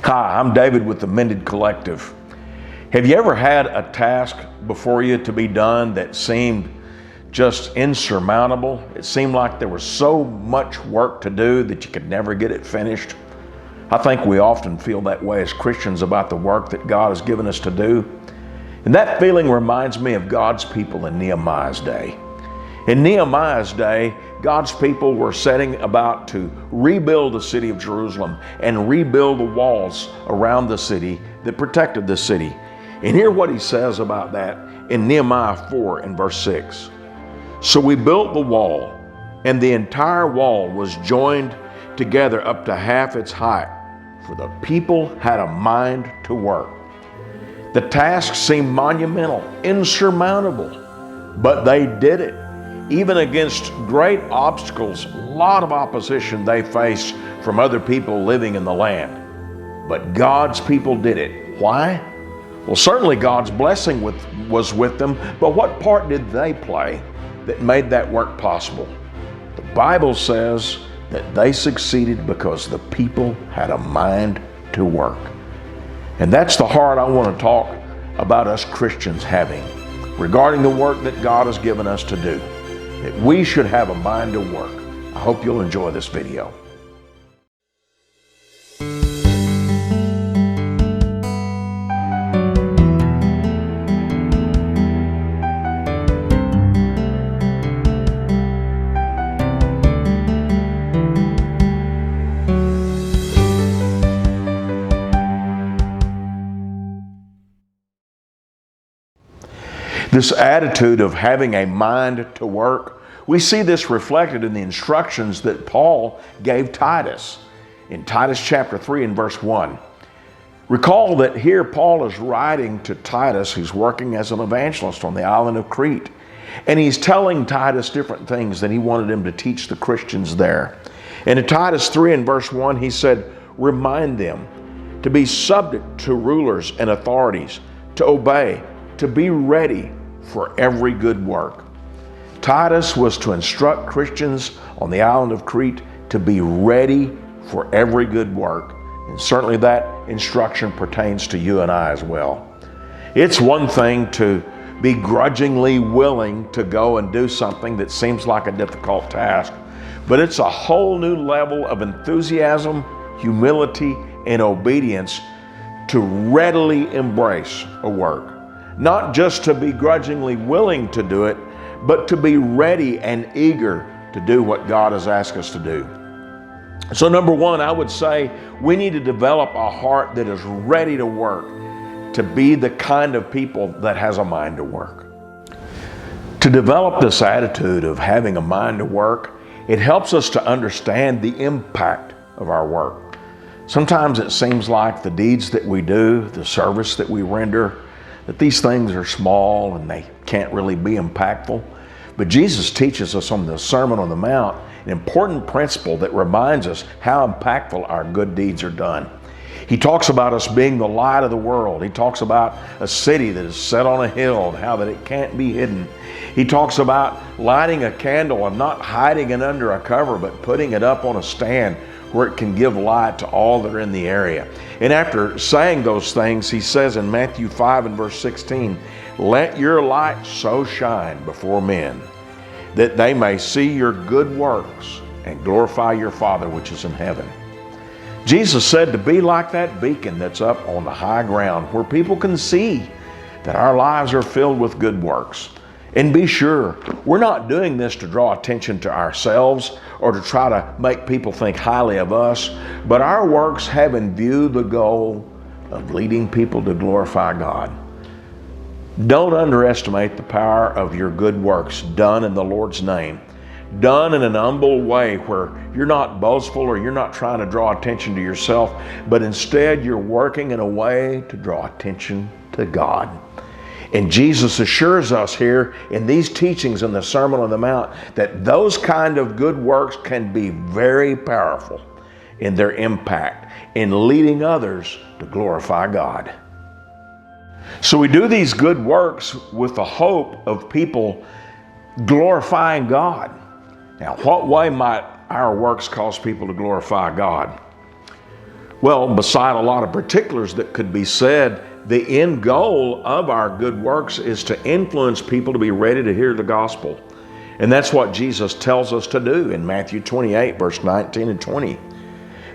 Hi, I'm David with the Mended Collective. Have you ever had a task before you to be done that seemed just insurmountable? It seemed like there was so much work to do that you could never get it finished. I think we often feel that way as Christians about the work that God has given us to do. And that feeling reminds me of God's people in Nehemiah's day. In Nehemiah's day, God's people were setting about to rebuild the city of Jerusalem and rebuild the walls around the city that protected the city. And hear what he says about that in Nehemiah 4 and verse 6. So we built the wall, and the entire wall was joined together up to half its height, for the people had a mind to work. The task seemed monumental, insurmountable, but they did it. Even against great obstacles, a lot of opposition they faced from other people living in the land. But God's people did it. Why? Well, certainly God's blessing was with them, but what part did they play that made that work possible? The Bible says that they succeeded because the people had a mind to work. And that's the heart I want to talk about us Christians having regarding the work that God has given us to do. That we should have a mind to work. I hope you'll enjoy this video. This attitude of having a mind to work, we see this reflected in the instructions that Paul gave Titus in Titus chapter 3 and verse 1. Recall that here Paul is writing to Titus, who's working as an evangelist on the island of Crete. And he's telling Titus different things that he wanted him to teach the Christians there. And in Titus 3 and verse 1, he said, remind them to be subject to rulers and authorities, to obey, to be ready for every good work. Titus was to instruct Christians on the island of Crete to be ready for every good work. And certainly that instruction pertains to you and I as well. It's one thing to be grudgingly willing to go and do something that seems like a difficult task, but it's a whole new level of enthusiasm, humility, and obedience to readily embrace a work. Not just to be grudgingly willing to do it, but to be ready and eager to do what God has asked us to do. So number one, I would say we need to develop a heart that is ready to work, to be the kind of people that has a mind to work. To develop this attitude of having a mind to work, it helps us to understand the impact of our work. Sometimes it seems like the deeds that we do, the service that we render, that these things are small and they can't really be impactful. But Jesus teaches us on the Sermon on the Mount an important principle that reminds us how impactful our good deeds are done. He talks about us being the light of the world. He talks about a city that is set on a hill and how that it can't be hidden. He talks about lighting a candle and not hiding it under a cover, but putting it up on a stand where it can give light to all that are in the area. And after saying those things, he says in Matthew 5 and verse 16, let your light so shine before men that they may see your good works and glorify your Father which is in heaven. Jesus said to be like that beacon that's up on the high ground where people can see that our lives are filled with good works. And be sure, we're not doing this to draw attention to ourselves or to try to make people think highly of us, but our works have in view the goal of leading people to glorify God. Don't underestimate the power of your good works done in the Lord's name, done in an humble way where you're not boastful or you're not trying to draw attention to yourself, but instead you're working in a way to draw attention to God. And Jesus assures us here in these teachings in the Sermon on the Mount that those kind of good works can be very powerful in their impact in leading others to glorify God. So we do these good works with the hope of people glorifying God. Now, what way might our works cause people to glorify God? Well, beside a lot of particulars that could be said, the end goal of our good works is to influence people to be ready to hear the gospel. And that's what Jesus tells us to do in Matthew 28, verse 19 and 20.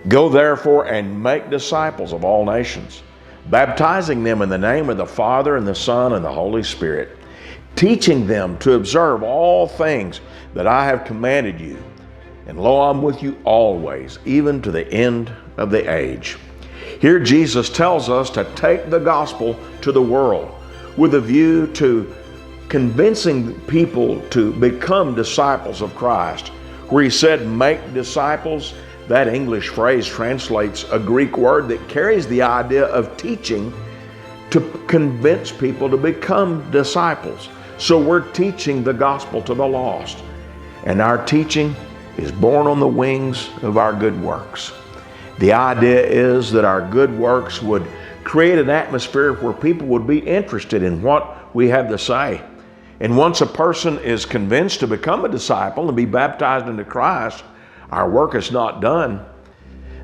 Go therefore and make disciples of all nations, baptizing them in the name of the Father and the Son and the Holy Spirit, teaching them to observe all things that I have commanded you. And lo, I'm with you always, even to the end of the age. Here Jesus tells us to take the gospel to the world with a view to convincing people to become disciples of Christ. Where he said, make disciples, that English phrase translates a Greek word that carries the idea of teaching to convince people to become disciples. So we're teaching the gospel to the lost. And our teaching is born on the wings of our good works. The idea is that our good works would create an atmosphere where people would be interested in what we have to say. And once a person is convinced to become a disciple and be baptized into Christ, our work is not done.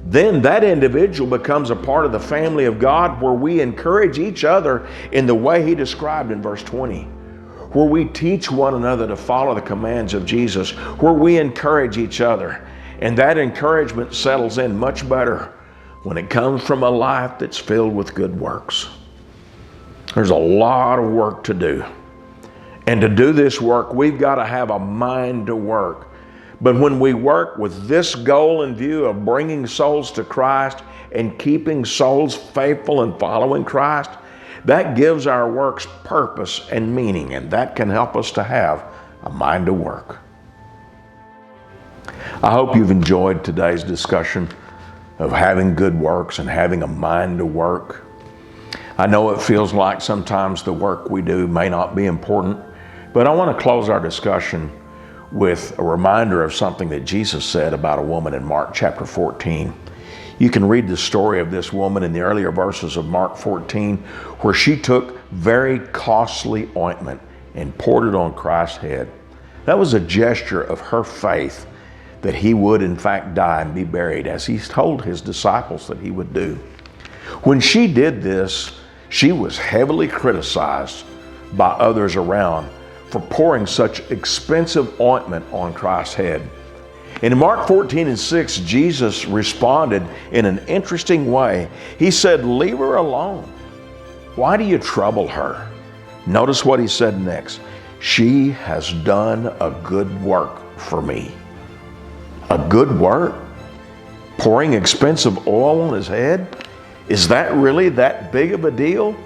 Then that individual becomes a part of the family of God, where we encourage each other in the way he described in verse 20, where we teach one another to follow the commands of Jesus, where we encourage each other. And that encouragement settles in much better when it comes from a life that's filled with good works. There's a lot of work to do. And to do this work, we've got to have a mind to work. But when we work with this goal in view of bringing souls to Christ and keeping souls faithful and following Christ, that gives our works purpose and meaning, and that can help us to have a mind to work. I hope you've enjoyed today's discussion of having good works and having a mind to work. I know it feels like sometimes the work we do may not be important, but I want to close our discussion with a reminder of something that Jesus said about a woman in Mark chapter 14. You can read the story of this woman in the earlier verses of Mark 14, where she took very costly ointment and poured it on Christ's head. That was a gesture of her faith that he would in fact die and be buried, as he told his disciples that he would do. When she did this, she was heavily criticized by others around for pouring such expensive ointment on Christ's head. And in Mark 14 and 6, Jesus responded in an interesting way. He said, "Leave her alone. Why do you trouble her?" Notice what he said next. "She has done a good work for me." A good work? Pouring expensive oil on his head? Is that really that big of a deal?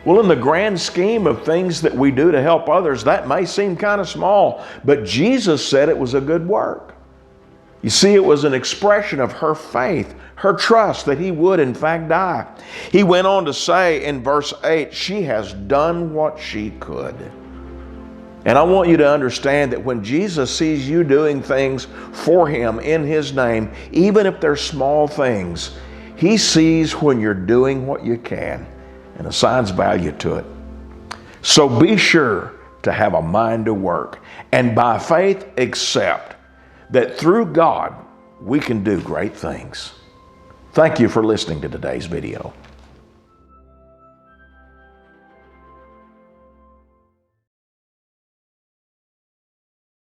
Well, in the grand scheme of things that we do to help others, that may seem kind of small, but Jesus said it was a good work. You see, it was an expression of her faith, her trust that he would in fact die. He went on to say in verse 8, she has done what she could. And I want you to understand that when Jesus sees you doing things for him in his name, even if they're small things, he sees when you're doing what you can and assigns value to it. So be sure to have a mind to work, and by faith accept that through God we can do great things. Thank you for listening to today's video.